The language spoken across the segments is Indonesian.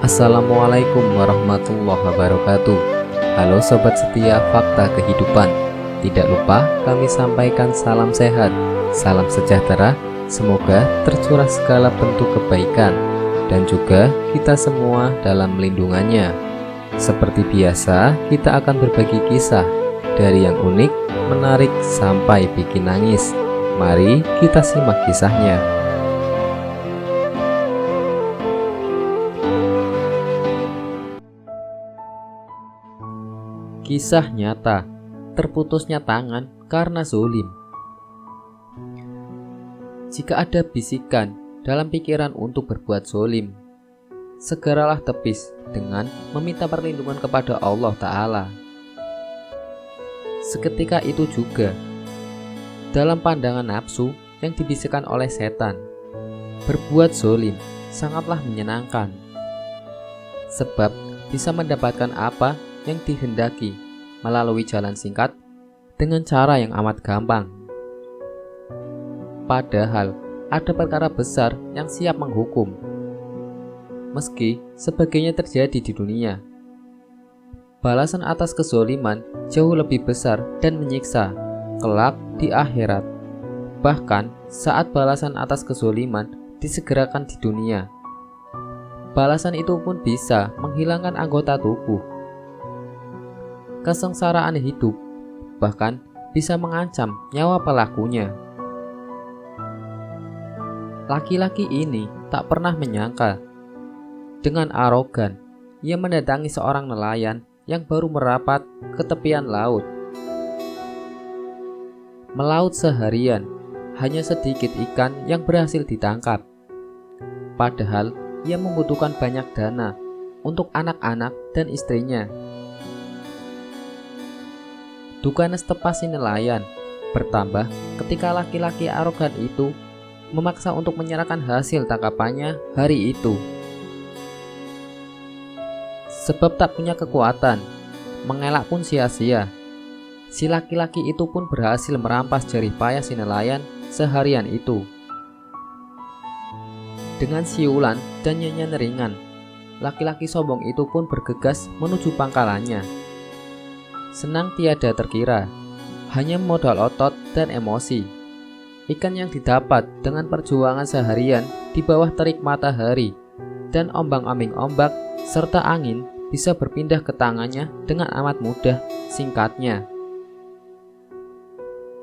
Assalamualaikum warahmatullahi wabarakatuh. Halo sobat setia fakta kehidupan. Tidak lupa kami sampaikan salam sehat, salam sejahtera. Semoga tercurah segala bentuk kebaikan dan juga kita semua dalam lindungannya. Seperti biasa, kita akan berbagi kisah dari yang unik, menarik sampai bikin nangis. Mari kita simak kisahnya. Kisah nyata, terputusnya tangan karena zulim. Jika ada bisikan dalam pikiran untuk berbuat zulim, segeralah tepis dengan meminta perlindungan kepada Allah Ta'ala. Seketika itu juga, dalam pandangan nafsu yang dibisikkan oleh setan, berbuat zulim sangatlah menyenangkan, sebab bisa mendapatkan apa yang dihendaki melalui jalan singkat dengan cara yang amat gampang. Padahal ada perkara besar yang siap menghukum, meski sebagainya terjadi di dunia. Balasan atas kezoliman jauh lebih besar dan menyiksa kelak di akhirat. Bahkan saat balasan atas kezoliman disegerakan di dunia, balasan itu pun bisa menghilangkan anggota tubuh. Kesengsaraan hidup bahkan bisa mengancam nyawa pelakunya. Laki-laki ini tak pernah menyangka. Dengan arogan, ia mendatangi seorang nelayan yang baru merapat ke tepian laut. Melaut seharian, hanya sedikit ikan yang berhasil ditangkap. Padahal ia membutuhkan banyak dana untuk anak-anak dan istrinya. Duka nestapa si nelayan bertambah ketika laki-laki arogan itu memaksa untuk menyerahkan hasil tangkapannya hari itu. Sebab tak punya kekuatan, mengelak pun sia-sia. Si laki-laki itu pun berhasil merampas jerih payah si nelayan seharian itu. Dengan siulan dan nyanyian ringan, laki-laki sombong itu pun bergegas menuju pangkalannya. Senang tiada terkira, hanya modal otot dan emosi. Ikan yang didapat dengan perjuangan seharian di bawah terik matahari dan ombang-ambing ombak serta angin bisa berpindah ke tangannya dengan amat mudah. Singkatnya,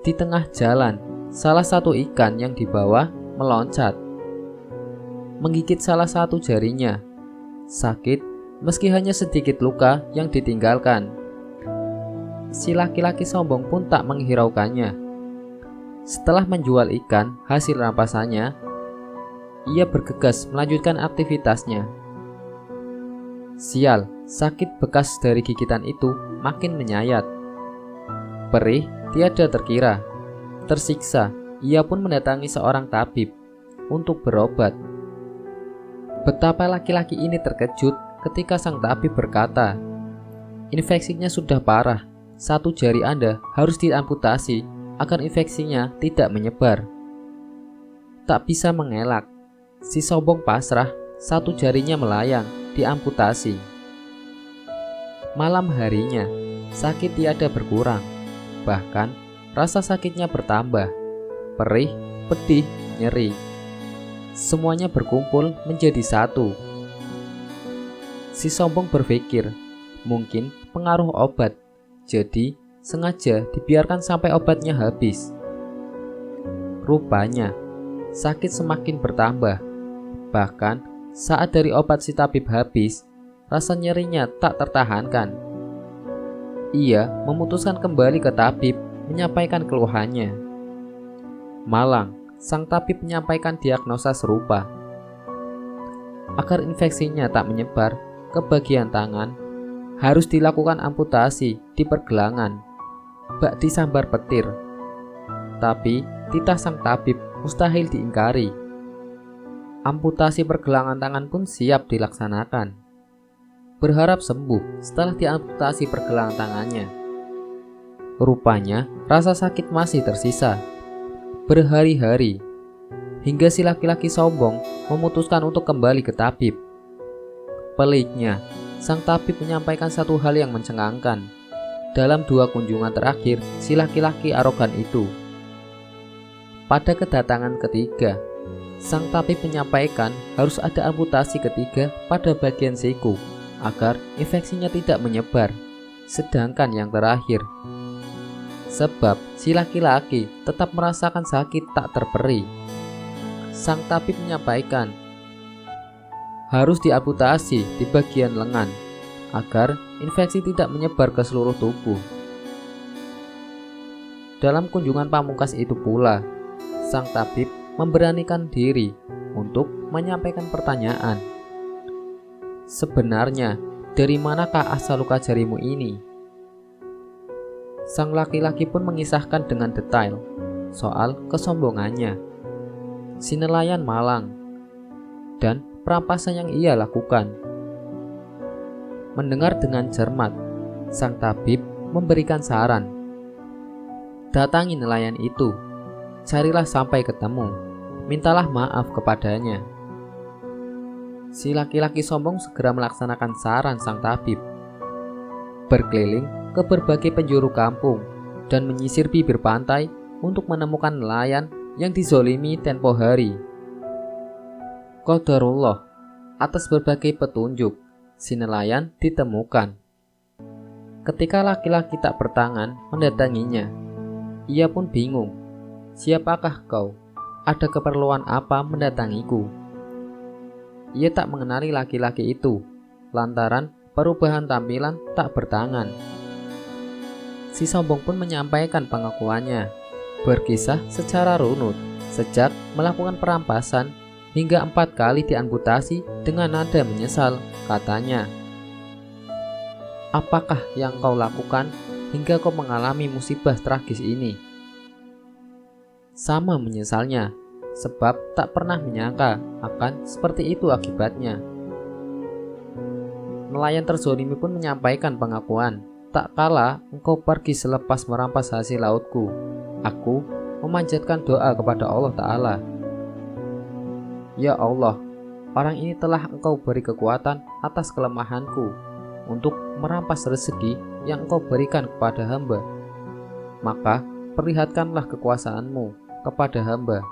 di tengah jalan, salah satu ikan yang dibawa meloncat, menggigit salah satu jarinya. Sakit meski hanya sedikit luka yang ditinggalkan. Si laki-laki sombong pun tak menghiraukannya. Setelah menjual ikan hasil rampasannya, ia bergegas melanjutkan aktivitasnya. Sial, sakit bekas dari gigitan itu makin menyayat. Perih tiada terkira. Tersiksa, ia pun mendatangi seorang tabib untuk berobat. Betapa laki-laki ini terkejut ketika sang tabib berkata, "Infeksinya sudah parah. Satu jari Anda harus diamputasi agar infeksinya tidak menyebar." Tak bisa mengelak, si sombong pasrah, satu jarinya melayang, diamputasi. Malam harinya, sakit tiada berkurang, bahkan rasa sakitnya bertambah, perih, pedih, nyeri. Semuanya berkumpul menjadi satu. Si sombong berpikir, mungkin pengaruh obat. Jadi, sengaja dibiarkan sampai obatnya habis. Rupanya, sakit semakin bertambah. Bahkan, saat dari obat si tabib habis, rasa nyerinya tak tertahankan. Ia memutuskan kembali ke tabib menyampaikan keluhannya. Malang, sang tabib menyampaikan diagnosa serupa. Agar infeksinya tak menyebar ke bagian tangan, harus dilakukan amputasi di pergelangan, bak disambar petir. Tapi titah sang tabib mustahil diingkari. Amputasi pergelangan tangan pun siap dilaksanakan. Berharap sembuh setelah diamputasi pergelangan tangannya. Rupanya rasa sakit masih tersisa. Berhari-hari, hingga si laki-laki sombong memutuskan untuk kembali ke tabib. Peliknya, sang tabib menyampaikan satu hal yang mencengangkan. Dalam 2 kunjungan terakhir si laki-laki arogan itu. Pada kedatangan ketiga, sang tabib menyampaikan harus ada amputasi ketiga pada bagian siku agar infeksinya tidak menyebar. Sedangkan yang terakhir, sebab si laki-laki tetap merasakan sakit tak terperi, sang tabib menyampaikan harus diamputasi di bagian lengan agar infeksi tidak menyebar ke seluruh tubuh. Dalam kunjungan pamungkas itu pula, sang tabib memberanikan diri untuk menyampaikan pertanyaan. Sebenarnya, dari manakah asal luka jarimu ini? Sang laki-laki pun mengisahkan dengan detail soal kesombongannya, si nelayan malang, dan perampasan yang ia lakukan. Mendengar dengan cermat, sang tabib memberikan saran. Datangi nelayan itu, carilah sampai ketemu, mintalah maaf kepadanya. Si laki-laki sombong segera melaksanakan saran sang tabib. Berkeliling ke berbagai penjuru kampung dan menyisir bibir pantai untuk menemukan nelayan yang dizolimi tempo hari. Qadarullah, atas berbagai petunjuk, si nelayan ditemukan. Ketika laki-laki tak bertangan mendatanginya, ia pun bingung. Siapakah kau? Ada keperluan apa mendatangiku? Ia tak mengenali laki-laki itu, lantaran perubahan tampilan tak bertangan. Si sombong pun menyampaikan pengakuannya, berkisah secara runut, sejak melakukan perampasan hingga 4 kali diamputasi dengan nada menyesal, katanya. Apakah yang kau lakukan hingga kau mengalami musibah tragis ini? Sama menyesalnya, sebab tak pernah menyangka akan seperti itu akibatnya. Nelayan terzolimi pun menyampaikan pengakuan, tak kala engkau pergi selepas merampas hasil lautku, aku memanjatkan doa kepada Allah Ta'ala. Ya Allah, orang ini telah engkau beri kekuatan atas kelemahanku untuk merampas rezeki yang engkau berikan kepada hamba. Maka perlihatkanlah kekuasaanmu kepada hamba.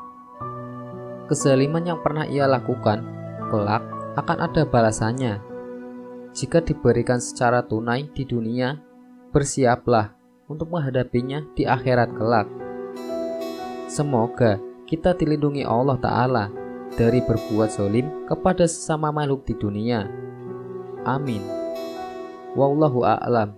Kezaliman yang pernah ia lakukan, kelak akan ada balasannya. Jika diberikan secara tunai di dunia, bersiaplah untuk menghadapinya di akhirat kelak. Semoga kita dilindungi Allah Ta'ala dari berbuat zalim kepada sesama makhluk di dunia. Amin. Wallahu a'lam.